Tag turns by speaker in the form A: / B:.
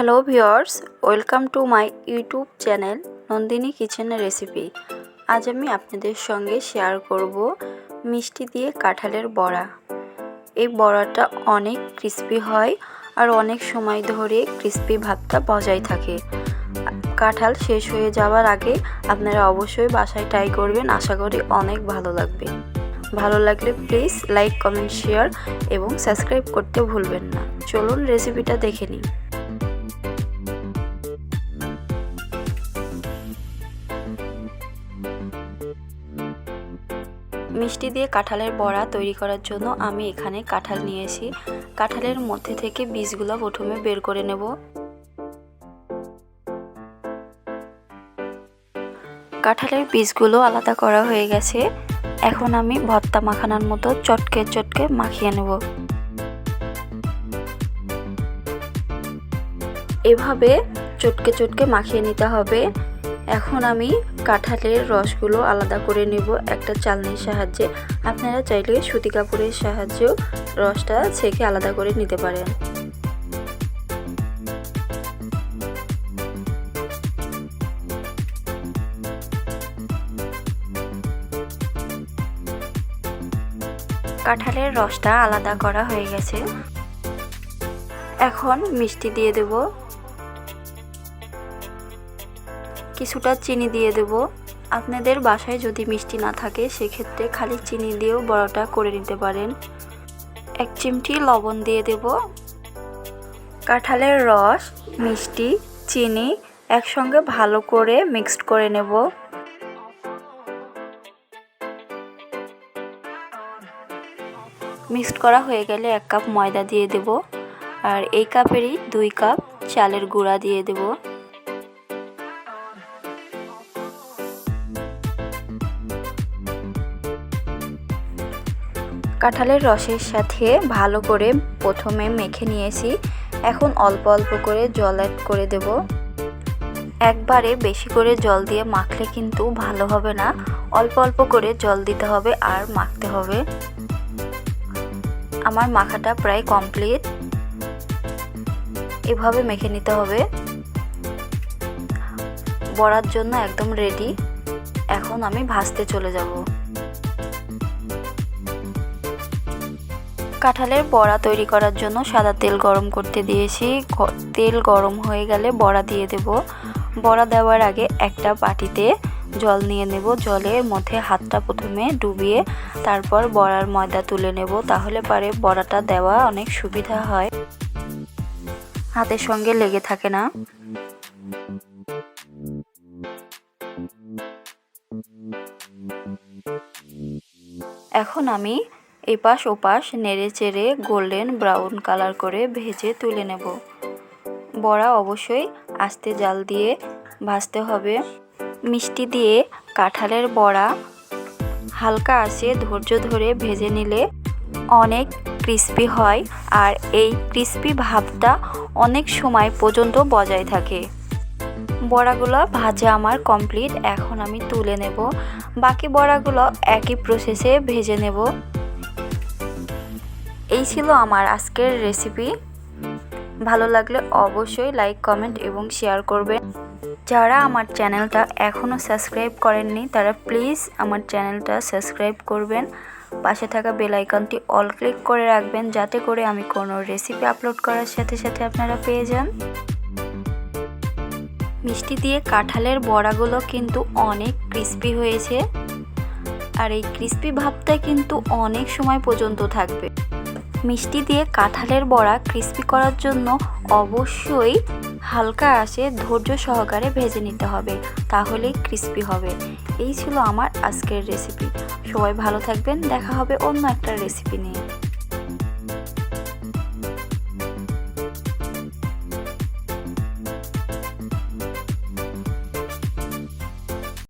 A: Hello viewers, welcome to my YouTube channel Nandini kitchen recipe. আজ আমি আপনাদের সঙ্গে শেয়ার করব মিষ্টি দিয়ে কাঁঠালের বড়া। এই বড়াটা অনেক ক্রিস্পি হয় আর অনেক সময় ধরে ক্রিস্পি ভাবটা বজায় থাকে। কাঁঠাল শেষ হয়ে যাওয়ার আগে আপনারা অবশ্যই বাসায় ট্রাই করবেন, আশা করি অনেক ভালো লাগবে। ভালো লাগলে প্লিজ লাইক, কমেন্ট, শেয়ার এবং সাবস্ক্রাইব করতে ভুলবেন না। চলুন রেসিপিটা দেখে নিই। মিষ্টি দিয়ে কাঁঠালের বড়া তৈরি করার জন্য আমি এখানে কাঁঠাল নিয়েছি। কাঁঠালের মধ্যে থেকে বীজগুলো প্রথমে বের করে নেব। কাঁঠালের বীজগুলো আলাদা করা হয়ে গেছে। এখন আমি ভর্তা মাখানোর মতো চটকে চটকে মাখিয়ে নেব। এভাবে চটকে চটকে মাখিয়ে নিতে হবে। এখন আমি কাঁঠালের রসগুলো আলাদা করে নেব একটা চালনির সাহায্যে। আপনারা চাইলে সুতি কাপড়ের সাহায্যেও রসটা ছেঁকে আলাদা করে নিতে পারেন। কাঁঠালের রসটা আলাদা করা হয়ে গেছে। এখন মিষ্টি দিয়ে দেব, কিছুটা চিনি দিয়ে দেব। আপনাদের বাসায় যদি মিষ্টি না থাকে সেক্ষেত্রে খালি চিনি দিয়েও বড়াটা করে নিতে পারেন। এক চিমটি লবণ দিয়ে দেব। কাঁঠালের রস, মিষ্টি, চিনি একসঙ্গে ভালো করে মিক্সড করে নেব। মিক্সড করা হয়ে গেলে 1 কাপ ময়দা দিয়ে দেব আর এই কাপেরই 2 কাপ চালের গুঁড়া দিয়ে দেব। কাঁঠালের রসের সাথে ভালো করে প্রথমে মেখে নিয়েছি। এখন অল্প অল্প করে জল অ্যাড করে দেব। একবারে বেশি করে জল দিয়ে মাখলে কিন্তু ভালো হবে না, অল্প অল্প করে জল দিতে হবে আর মাখতে হবে। আমার মাখাটা প্রায় কমপ্লিট। এভাবে মেখে নিতে হবে। বড়ার জন্য একদম রেডি। এখন আমি ভাজতে চলে যাব। কাঁঠালের বড়া তৈরি করার জন্য সাদা তেল গরম করতে দিয়েছি। তেল গরম হয়ে গেলে বড়া দিয়ে দেব। বড়া দেওয়ার আগে একটা বাটিতে জল নিয়ে নেব। জলের মধ্যে হাতটা প্রথমে ডুবিয়ে তারপর বড়ার ময়দা তুলে নেব, তাহলে পরে বড়াটা দেওয়া অনেক সুবিধা হয়, হাতের সঙ্গে লেগে থাকে না। এখন আমি এপাশ ওপাশ নেড়ে চেড়ে গোল্ডেন ব্রাউন কালার করে ভেজে তুলে নেব। বড়া অবশ্যই আস্তে জাল দিয়ে ভাজতে হবে। মিষ্টি দিয়ে কাঁঠালের বড়া হালকা আঁচে ধৈর্য ধরে ভেজে নিলে অনেক ক্রিস্পি হয় আর এই ক্রিস্পি ভাবটা অনেক সময় পর্যন্ত বজায় থাকে। বড়াগুলো ভাজা আমার কমপ্লিট। এখন আমি তুলে নেব। বাকি বড়াগুলো একই প্রসেসে ভেজে নেব। এই ছিল আমার আজকের রেসিপি। ভালো লাগলে অবশ্যই লাইক, কমেন্ট এবং শেয়ার করবেন। যারা আমার চ্যানেলটা এখনও সাবস্ক্রাইব করেননি তারা প্লিজ আমার চ্যানেলটা সাবস্ক্রাইব করবেন। পাশে থাকা বেল আইকনটি অল ক্লিক করে রাখবেন, যাতে করে আমি কোনো রেসিপি আপলোড করার সাথে সাথে আপনারা পেয়ে যান। মিষ্টি দিয়ে কাঁঠালের বড়াগুলো কিন্তু অনেক ক্রিস্পি হয়েছে আর এই ক্রিস্পি ভাবটা কিন্তু অনেক সময় পর্যন্ত থাকবে। মিষ্টি দিয়ে কাঁঠালের বড়া ক্রিস্পি করার জন্য অবশ্যই হালকা আঁচে ধৈর্য সহকারে ভেজে নিতে হবে, তাহলেই ক্রিস্পি হবে। এই ছিল আমার আজকের রেসিপি। সবাই ভালো থাকবেন। দেখা হবে অন্য একটা রেসিপি নিয়ে।